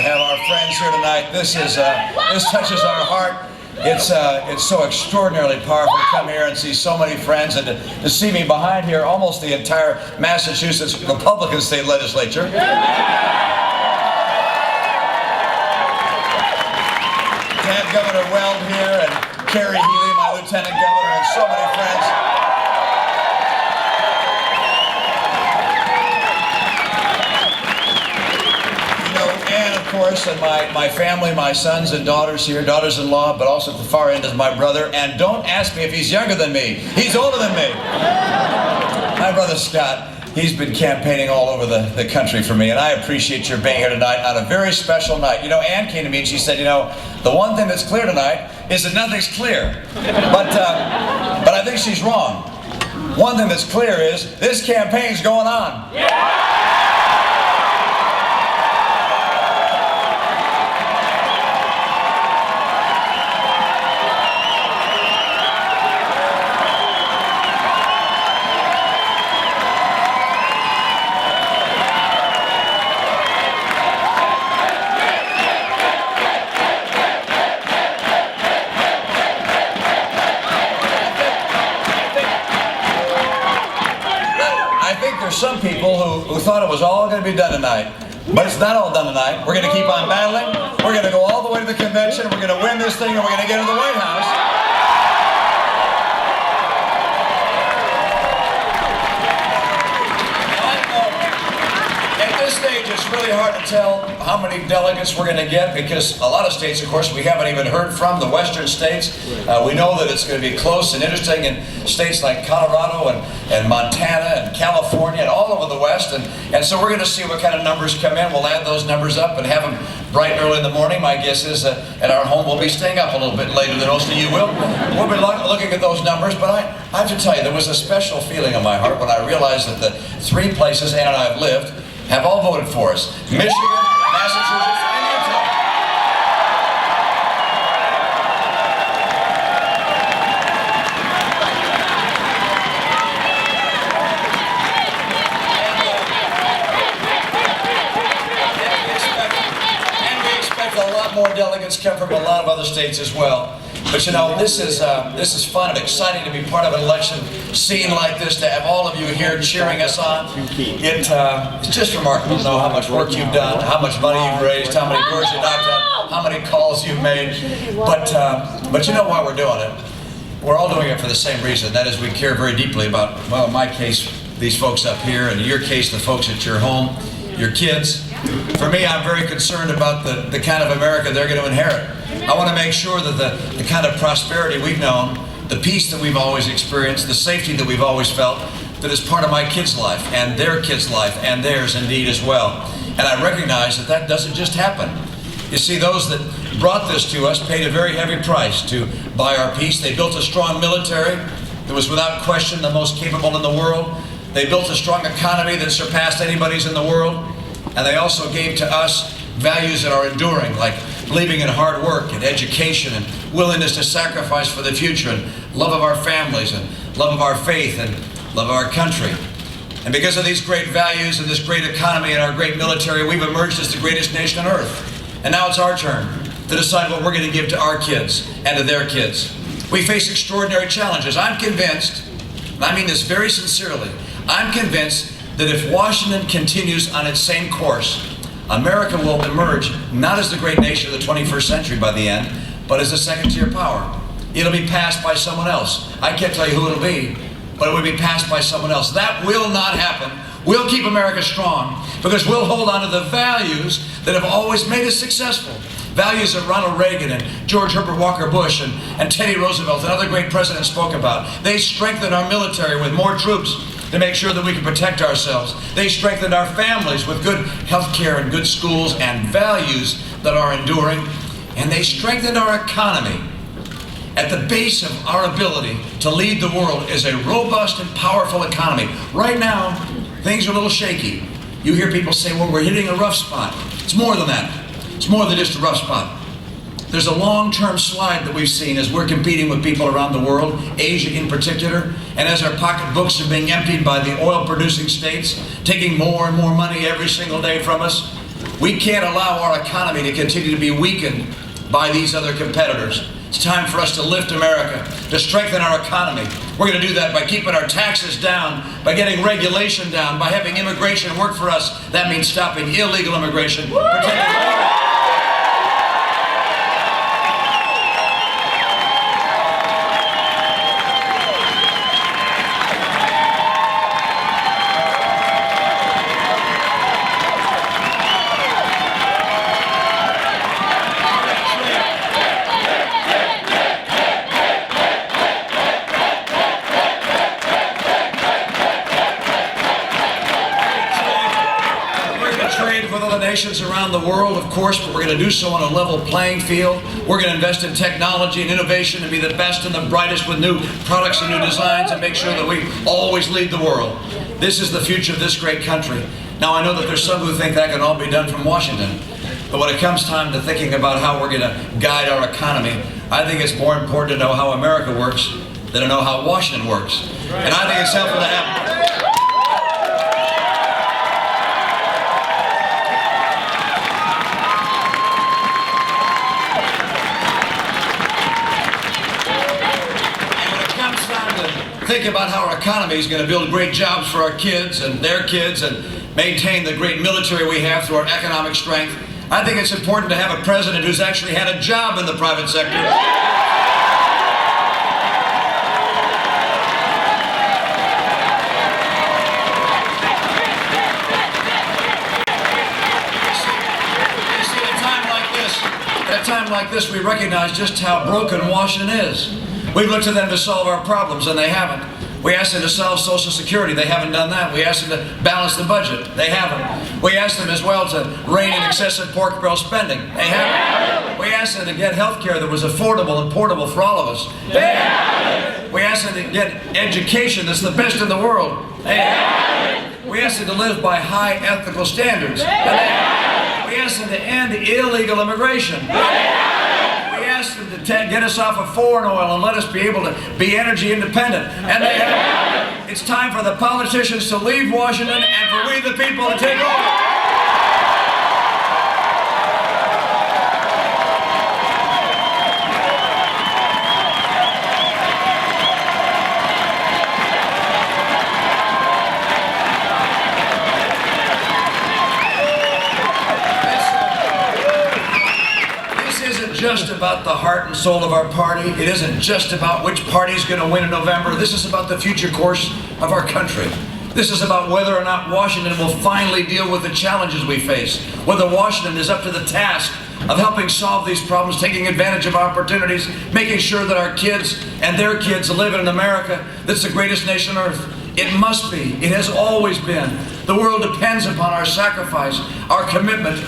have our friends here tonight. This touches our heart. It's so extraordinarily powerful to come here and see so many friends, and to see me behind here, almost the entire Massachusetts Republican state legislature. To have Governor Weld here, and Kerry Healy, my lieutenant governor, and so many friends. And of course, and my family, my sons and daughters here, daughters-in-law, but also at the far end is my brother. And don't ask me if he's younger than me. He's older than me. My brother Scott, he's been campaigning all over the country for me, and I appreciate your being here tonight on a very special night. You know, Ann came to me and she said, you know, the one thing that's clear tonight is that nothing's clear. But I think she's wrong. One thing that's clear is this campaign's going on. Some people who thought it was all going to be done tonight, but it's not all done tonight. We're going to keep on battling. We're going to go all the way to the convention. We're going to win this thing, and we're going to get to the White House. At this stage, it's really hard to tell how many delegates we're going to get, because a lot of states, of course, we haven't even heard from, the western states. We know that it's going to be close and interesting in states like Colorado and Montana and California and all over the West. And so we're going to see what kind of numbers come in. We'll add those numbers up and have them bright and early in the morning. My guess is that at our home we'll be staying up a little bit later than most of you will. We'll be looking at those numbers, but I have to tell you, there was a special feeling in my heart when I realized that the three places Ann and I have lived have all voted for us: Michigan, Massachusetts, and Utah. And we expect a lot more delegates come from a lot of other states as well. But you know, this is fun and exciting to be part of an election scene like this, to have all of you here cheering us on. It's just remarkable to know how much work you've done, how much money you've raised, how many doors you knocked on, how many calls you've made. But you know why we're doing it? We're all doing it for the same reason. That is, we care very deeply about, well, in my case, these folks up here, and in your case, the folks at your home, your kids. For me, I'm very concerned about the kind of America they're going to inherit. I want to make sure that the kind of prosperity we've known, the peace that we've always experienced, the safety that we've always felt, that is part of my kids' life and their kids' life and theirs indeed as well. And I recognize that that doesn't just happen. You see, those that brought this to us paid a very heavy price to buy our peace. They built a strong military that was without question the most capable in the world. They built a strong economy that surpassed anybody's in the world. And they also gave to us values that are enduring, like believing in hard work and education and willingness to sacrifice for the future, and love of our families and love of our faith and love of our country. And because of these great values and this great economy and our great military, we've emerged as the greatest nation on earth. And now it's our turn to decide what we're going to give to our kids and to their kids. We face extraordinary challenges. I'm convinced, and I mean this very sincerely, I'm convinced that if Washington continues on its same course, America will emerge not as the great nation of the 21st century by the end, but as a second-tier power. It'll be passed by someone else. I can't tell you who it'll be, but it will be passed by someone else. That will not happen. We'll keep America strong because we'll hold on to the values that have always made us successful. Values that Ronald Reagan and George Herbert Walker Bush and Teddy Roosevelt and other great presidents spoke about. They strengthened our military with more troops to make sure that we can protect ourselves. They strengthened our families with good health care and good schools and values that are enduring. And they strengthened our economy. At the base of our ability to lead the world is a robust and powerful economy. Right now, things are a little shaky. You hear people say, well, we're hitting a rough spot. It's more than that. It's more than just a rough spot. There's a long-term slide that we've seen as we're competing with people around the world, Asia in particular, and as our pocketbooks are being emptied by the oil-producing states, taking more and more money every single day from us. We can't allow our economy to continue to be weakened by these other competitors. It's time for us to lift America, to strengthen our economy. We're going to do that by keeping our taxes down, by getting regulation down, by having immigration work for us. That means stopping illegal immigration, protecting with other nations around the world, of course, but we're going to do so on a level playing field. We're going to invest in technology and innovation and be the best and the brightest with new products and new designs and make sure that we always lead the world. This is the future of this great country. Now, I know that there's some who think that can all be done from Washington, but when it comes time to thinking about how we're going to guide our economy, I think it's more important to know how America works than to know how Washington works. And I think it's helpful to have think about how our economy is going to build great jobs for our kids and their kids and maintain the great military we have through our economic strength. I think it's important to have a president who's actually had a job in the private sector. At a time like this, we recognize just how broken Washington is. We've looked to them to solve our problems, and they haven't. We asked them to solve Social Security. They haven't done that. We asked them to balance the budget. They haven't. We asked them as well to rein in excessive pork barrel spending. They haven't. We asked them to get health care that was affordable and portable for all of us. They haven't. We asked them to get education that's the best in the world. They haven't. We asked them to live by high ethical standards. They haven't. We asked them to end illegal immigration. They haven't. We asked them to get us off of foreign oil and let us be able to be energy independent. And they haven't. It's time for the politicians to leave Washington and for we the people to take over. Just about the heart and soul of our party. It isn't just about which party is going to win in November. This is about the future course of our country. This is about whether or not Washington will finally deal with the challenges we face, whether Washington is up to the task of helping solve these problems, taking advantage of opportunities, making sure that our kids and their kids live in an America that's the greatest nation on earth. It must be. It has always been. The world depends upon our sacrifice, our commitment,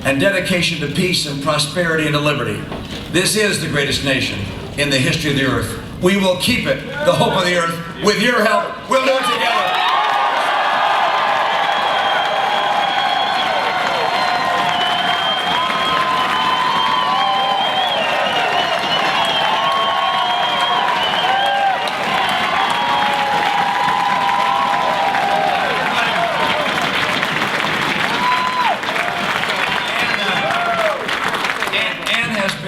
and dedication to peace and prosperity and to liberty. This is the greatest nation in the history of the earth. We will keep it, the hope of the earth. With your help, we'll do it together.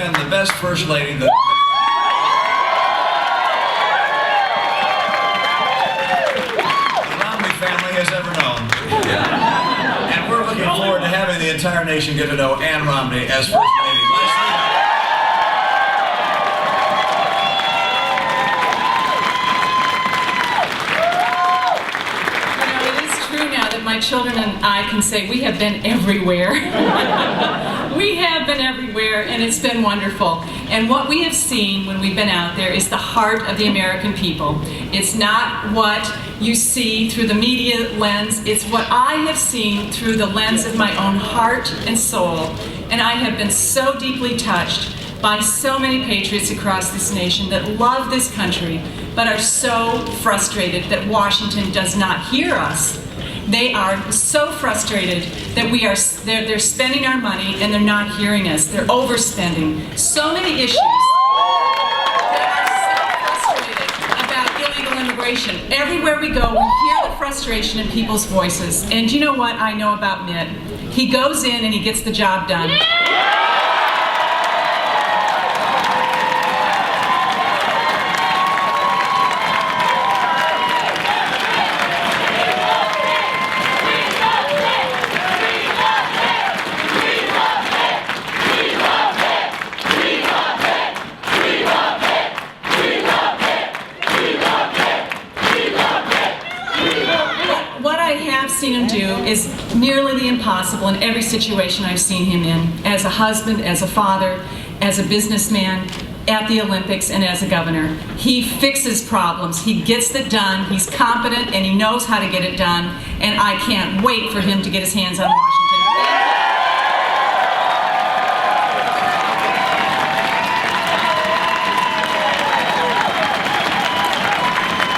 The best First Lady that the Romney family has ever known. And we're looking forward to having the entire nation get to know Ann Romney as First Lady. It is true now that my children and I can say we have been everywhere. We have been everywhere, and it's been wonderful. And what we have seen when we've been out there is the heart of the American people. It's not what you see through the media lens. It's what I have seen through the lens of my own heart and soul. And I have been so deeply touched by so many patriots across this nation that love this country, but are so frustrated that Washington does not hear us. They are so frustrated that they're spending our money and they're not hearing us. They're overspending. So many issues. They are so frustrated about illegal immigration. Everywhere we go, we hear the frustration in people's voices. And you know what I know about Mitt? He goes in and he gets the job done. What I have seen him do is nearly the impossible in every situation I've seen him in, as a husband, as a father, as a businessman, at the Olympics, and as a governor. He fixes problems, he gets it done, he's competent, and he knows how to get it done, and I can't wait for him to get his hands on Washington.